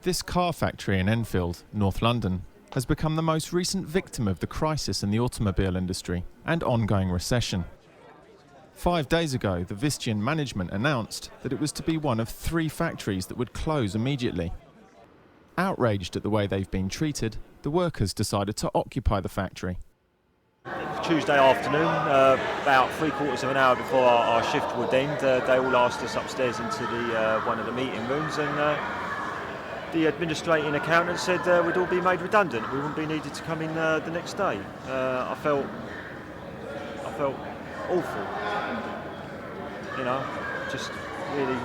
This car factory in Enfield, North London, has become the most recent victim of the crisis in the automobile industry and ongoing recession. 5 days ago, the Visteon management announced that it was to be one of 3 factories that would close immediately. Outraged at the way they've been treated, the workers decided to occupy the factory. Tuesday afternoon, about 3/4 of an hour before our shift would end, they all asked us upstairs into one of the meeting rooms, and the administrating accountant said we'd all be made redundant. We wouldn't be needed to come in the next day. I felt awful. You know, just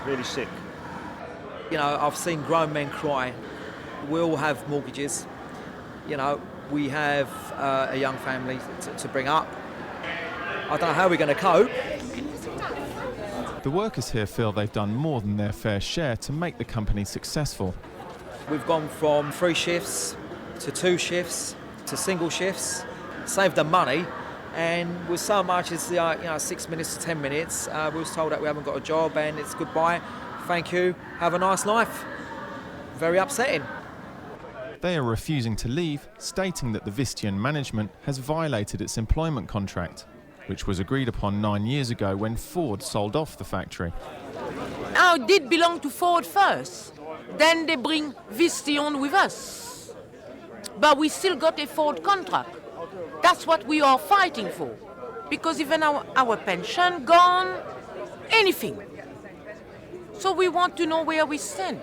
really sick. You know, I've seen grown men cry. We all have mortgages. You know, we have a young family to bring up. I don't know how we're going to cope. The workers here feel they've done more than their fair share to make the company successful. We've gone from 3 shifts to 2 shifts to single shifts, saved them money, and with so much as 6 minutes to 10 minutes, we was told that we haven't got a job and it's goodbye, thank you, have a nice life. Very upsetting. They are refusing to leave, stating that the Visteon management has violated its employment contract, which was agreed upon 9 years ago when Ford sold off the factory. Now it did belong to Ford first, then they bring Visteon with us. But we still got a Ford contract. That's what we are fighting for, because even our pension gone, anything. So we want to know where we stand.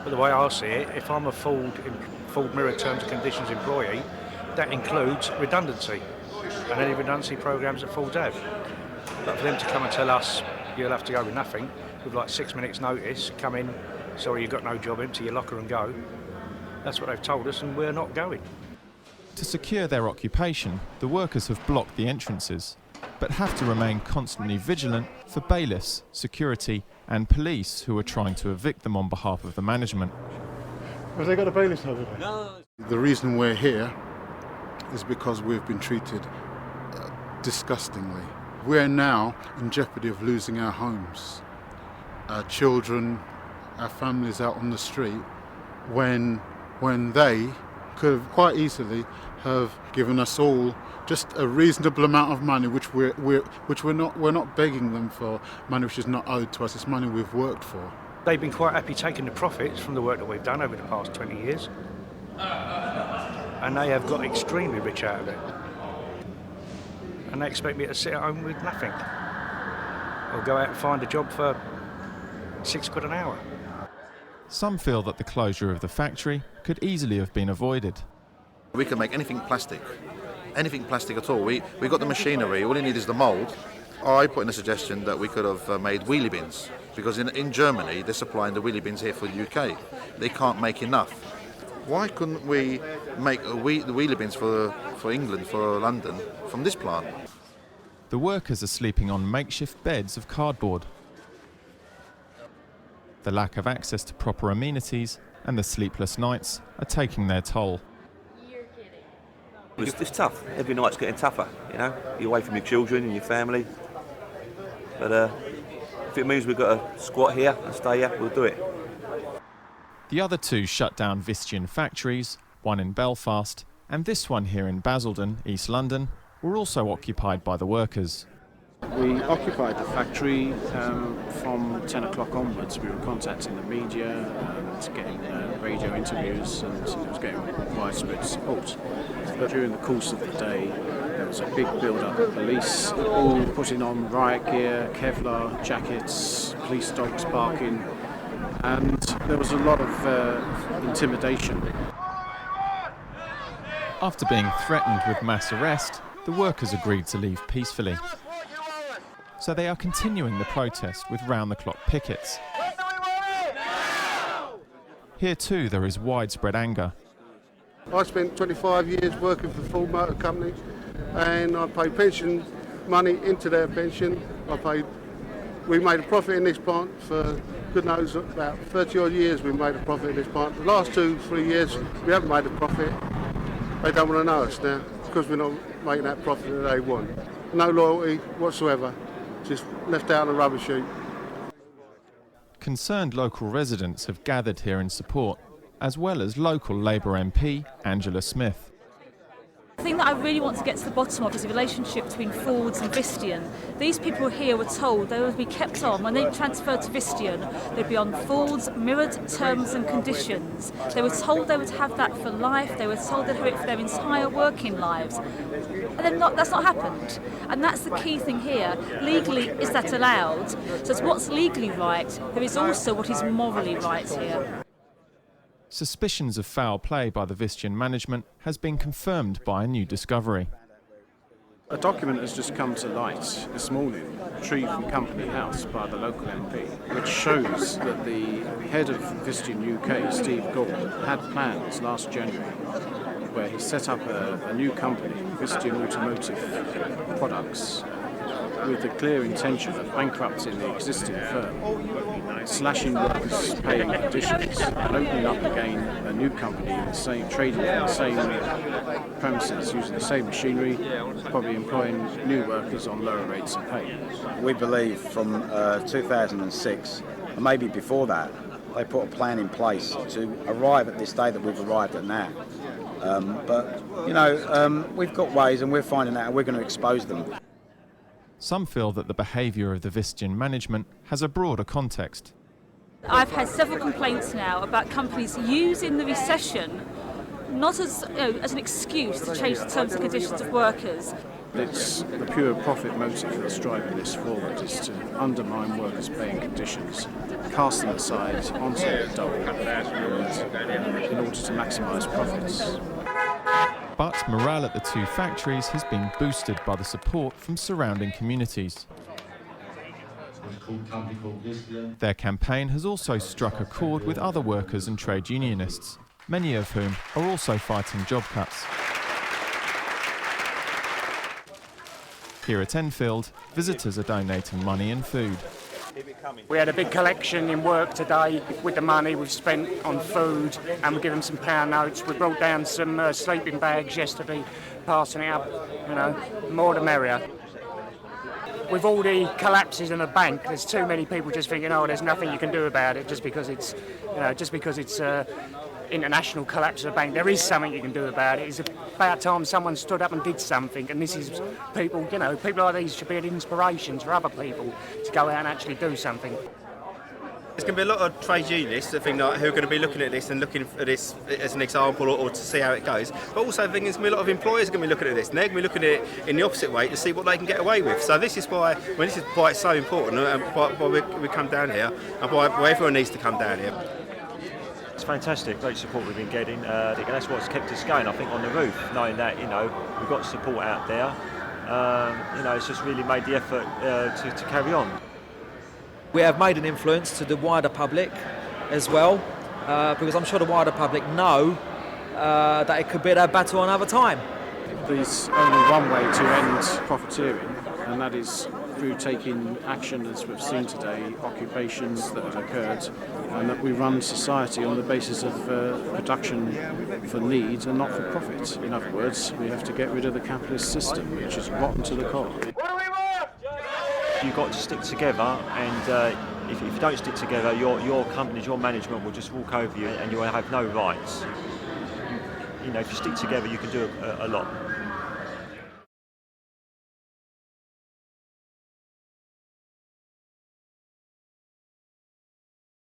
But the way I see it, if I'm a Ford Mirror Terms and Conditions employee, that includes redundancy and any redundancy programs that Ford have. But for them to come and tell us you'll have to go with nothing, with like 6 minutes notice, come in, sorry you've got no job, empty your locker and go, that's what they've told us and we're not going. To secure their occupation, the workers have blocked the entrances, but have to remain constantly vigilant for bailiffs, security and police who are trying to evict them on behalf of the management. Have they got a bailiff over there? No. The reason we're here is because we've been treated disgustingly. We're now in jeopardy of losing our homes, our children, our families out on the street, when they could have quite easily have given us all just a reasonable amount of money, which we're not begging them for money which is not owed to us. It's money we've worked for. They've been quite happy taking the profits from the work that we've done over the past 20 years, and they have got extremely rich out of it. And they expect me to sit at home with nothing, or go out and find a job for £6 an hour. Some feel that the closure of the factory could easily have been avoided. We can make anything plastic at all. We got the machinery, all you need is the mould. I put in a suggestion that we could have made wheelie bins, because in Germany they're supplying the wheelie bins here for the UK. They can't make enough. Why couldn't we make the wheelie bins for England, for London, from this plant? The workers are sleeping on makeshift beds of cardboard. The lack of access to proper amenities and the sleepless nights are taking their toll. It's tough. Every night's getting tougher, you know. You're away from your children and your family. But if it means we've got to squat here and stay here, we'll do it. The other 2 shut down Visteon factories, one in Belfast and this one here in Basildon, East London, were also occupied by the workers. We occupied the factory from 10 o'clock onwards. We were contacting the media and getting radio interviews, and it was getting widespread support. But during the course of the day, there was a big build-up of police, all putting on riot gear, Kevlar jackets, police dogs barking, and there was a lot of intimidation. After being threatened with mass arrest, the workers agreed to leave peacefully. So they are continuing the protest with round-the-clock pickets. Here too there is widespread anger. I spent 25 years working for Ford Motor Company, and I paid pension money into their pension. We made a profit in this plant for good knows about 30 odd years. We made a profit in this plant. The last 2-3 years we haven't made a profit. They don't want to know us now because we're not making that profit that they want. No loyalty whatsoever. Just left out on a rubbish heap. Concerned local residents have gathered here in support, as well as local Labour MP Angela Smith. The thing that I really want to get to the bottom of is the relationship between Fords and Visteon. These people here were told they would be kept on. When they transferred to Visteon, they'd be on Ford's mirrored terms and conditions. They were told they would have that for life. They were told they'd have it for their entire working lives. And that's not happened. And that's the key thing here. Legally, is that allowed? So it's what's legally right. There is also what is morally right here. Suspicions of foul play by the Visteon management has been confirmed by a new discovery. A document has just come to light this morning, retrieved from Company House by the local MP, which shows that the head of Visteon UK, Steve Gordon, had plans last January where he set up a new company, Visteon Automotive Products, with the clear intention of bankrupting the existing firm, slashing workers' pay and conditions, and opening up again a new company in the same, trading in the same premises, using the same machinery, probably employing new workers on lower rates of pay. We believe from 2006, and maybe before that, they put a plan in place to arrive at this day that we've arrived at now. But, you know, we've got ways and we're finding out and we're going to expose them. Some feel that the behaviour of the Visteon management has a broader context. I've had several complaints now about companies using the recession not as, as an excuse to change the terms and conditions of workers. It's the pure profit motive that's driving this forward, is to undermine workers' pay and conditions, cast them aside onto the dole in order to maximise profits. But morale at the two factories has been boosted by the support from surrounding communities. Their campaign has also struck a chord with other workers and trade unionists, many of whom are also fighting job cuts. Here at Enfield, visitors are donating money and food. We had a big collection in work today with the money we've spent on food, and we give them some pound notes. We brought down some sleeping bags yesterday, passing it up, you know, more the merrier. With all the collapses in the bank, there's too many people just thinking, oh, there's nothing you can do about it just because it's, international collapse of the bank. There is something you can do about it. It's about time someone stood up and did something, and this is people, people like these should be an inspiration for other people to go out and actually do something. There's going to be a lot of trade unionists that think who are going to be looking at this and looking at this as an example or to see how it goes. But also I think there's going to be a lot of employers going to be looking at this, and they're going to be looking at it in the opposite way to see what they can get away with. So this is why it's so important, and why we come down here, and why everyone needs to come down here. It's fantastic, great support we've been getting. I think that's what's kept us going, I think, on the roof, knowing that, we've got support out there. It's just really made the effort to carry on. We have made an influence to the wider public as well, because I'm sure the wider public know that it could be their battle another time. There's only one way to end profiteering, and that is through taking action, as we've seen today, occupations that have occurred, and that we run society on the basis of production for need and not for profit. In other words, we have to get rid of the capitalist system, which is rotten to the core. You've got to stick together, and if you don't stick together, your companies, your management will just walk over you and you will have no rights. If you stick together, you can do a lot.